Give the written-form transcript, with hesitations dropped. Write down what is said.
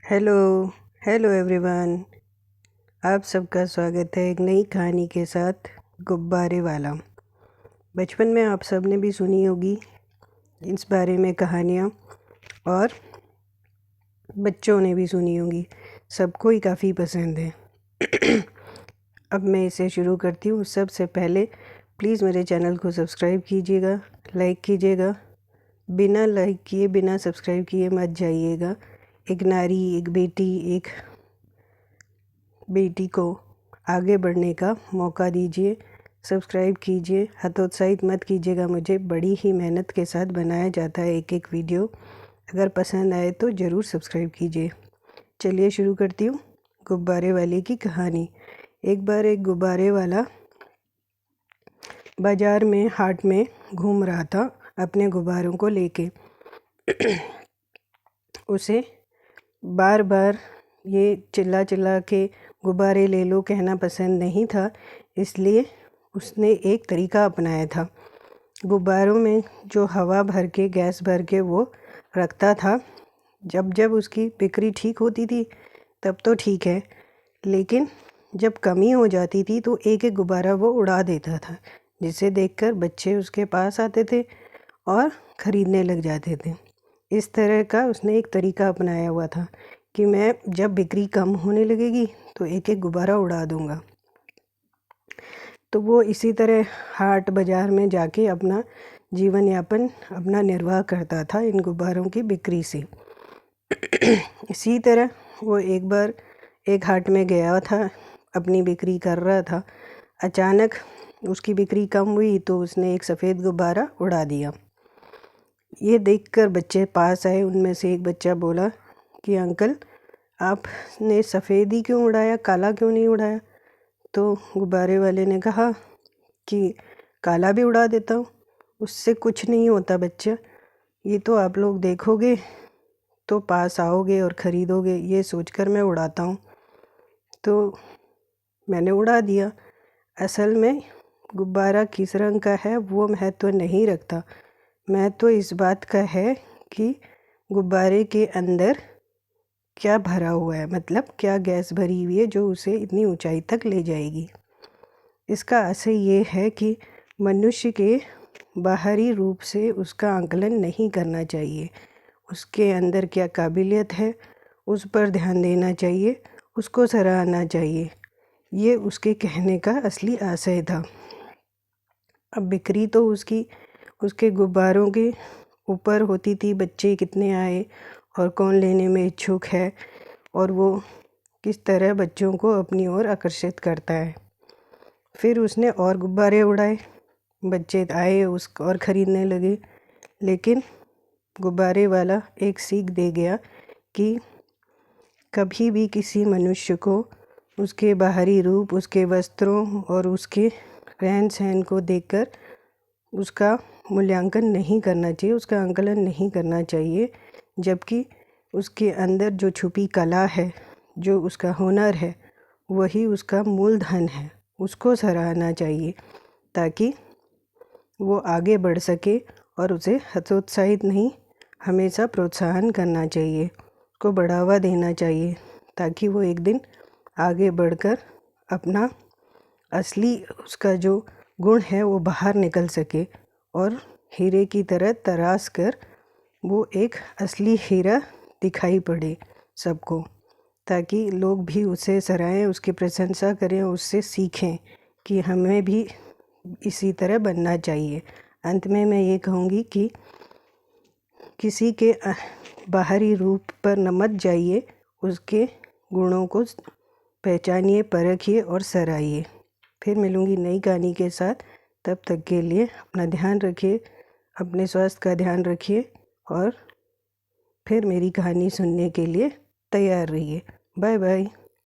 Hello hello everyone. आप सबका स्वागत है एक नई कहानी के साथ, गुब्बारे वाला। बचपन में आप सब ने भी सुनी होगी इस बारे में कहानियाँ, और बच्चों ने भी सुनी होगी, सबको ही काफ़ी पसंद है। अब मैं इसे शुरू करती हूँ। सबसे पहले प्लीज़ मेरे चैनल को सब्सक्राइब कीजिएगा, लाइक कीजिएगा। बिना लाइक किए, बिना सब्सक्राइब किए मत जाइएगा। एक नारी, एक बेटी को आगे बढ़ने का मौका दीजिए। सब्सक्राइब कीजिए, हतोत्साहित मत कीजिएगा मुझे। बड़ी ही मेहनत के साथ बनाया जाता है एक एक वीडियो। अगर पसंद आए तो ज़रूर सब्सक्राइब कीजिए। चलिए शुरू करती हूँ गुब्बारे वाले की कहानी। एक बार एक गुब्बारे वाला बाज़ार में, हाट में घूम रहा था अपने गुब्बारों को लेके। उसे बार बार ये चिल्ला चिल्ला के गुब्बारे ले लो कहना पसंद नहीं था, इसलिए उसने एक तरीका अपनाया था। गुब्बारों में जो हवा भर के, गैस भर के वो रखता था। जब जब उसकी बिक्री ठीक होती थी तब तो ठीक है, लेकिन जब कमी हो जाती थी तो एक एक गुब्बारा वो उड़ा देता था, जिसे देखकर बच्चे उसके पास आते थे और ख़रीदने लग जाते थे। इस तरह का उसने एक तरीका अपनाया हुआ था कि मैं जब बिक्री कम होने लगेगी तो एक एक गुब्बारा उड़ा दूँगा। तो वो इसी तरह हाट बाज़ार में जाके अपना जीवन यापन, अपना निर्वाह करता था इन गुब्बारों की बिक्री से। इसी तरह वो एक बार एक हाट में गया था, अपनी बिक्री कर रहा था। अचानक उसकी बिक्री कम हुई तो उसने एक सफ़ेद गुब्बारा उड़ा दिया। ये देखकर बच्चे पास आए। उनमें से एक बच्चा बोला कि अंकल, आपने सफ़ेद ही क्यों उड़ाया, काला क्यों नहीं उड़ाया? तो गुब्बारे वाले ने कहा कि काला भी उड़ा देता हूँ, उससे कुछ नहीं होता बच्चा। ये तो आप लोग देखोगे तो पास आओगे और ख़रीदोगे, ये सोचकर मैं उड़ाता हूँ। तो मैंने उड़ा दिया। असल में गुब्बारा किस रंग का है वो महत्व नहीं रखता। महत्व इस बात का है कि गुब्बारे के अंदर क्या भरा हुआ है, मतलब क्या गैस भरी हुई है जो उसे इतनी ऊंचाई तक ले जाएगी। इसका असर ये है कि मनुष्य के बाहरी रूप से उसका आकलन नहीं करना चाहिए। उसके अंदर क्या काबिलियत है उस पर ध्यान देना चाहिए, उसको सराहना चाहिए। ये उसके कहने का असली आशय था। अब बिक्री तो उसके गुब्बारों के ऊपर होती थी, बच्चे कितने आए और कौन लेने में इच्छुक है, और वो किस तरह बच्चों को अपनी ओर आकर्षित करता है। फिर उसने और गुब्बारे उड़ाए, बच्चे आए और ख़रीदने लगे। लेकिन गुब्बारे वाला एक सीख दे गया कि कभी भी किसी मनुष्य को उसके बाहरी रूप, उसके वस्त्रों और उसके रहन सहन को देखकर उसका मूल्यांकन नहीं करना चाहिए, उसका आंकलन नहीं करना चाहिए। जबकि उसके अंदर जो छुपी कला है, जो उसका हुनर है, वही उसका मूलधन है। उसको सराहना चाहिए ताकि वो आगे बढ़ सके, और उसे हतोत्साहित नहीं, हमेशा प्रोत्साहन करना चाहिए, उसको बढ़ावा देना चाहिए, ताकि वो एक दिन आगे बढ़कर अपना असली उसका जो गुण है वो बाहर निकल सके और हीरे की तरह तराश कर वो एक असली हीरा दिखाई पड़े सबको, ताकि लोग भी उसे सराहें, उसकी प्रशंसा करें, उससे सीखें कि हमें भी इसी तरह बनना चाहिए। अंत में मैं ये कहूँगी कि किसी के बाहरी रूप पर न मत जाइए, उसके गुणों को पहचानिए, परखिए और सराहिए। फिर मिलूँगी नई कहानी के साथ। तब तक के लिए अपना ध्यान रखिए, अपने स्वास्थ्य का ध्यान रखिए, और फिर मेरी कहानी सुनने के लिए तैयार रहिए। Bye bye.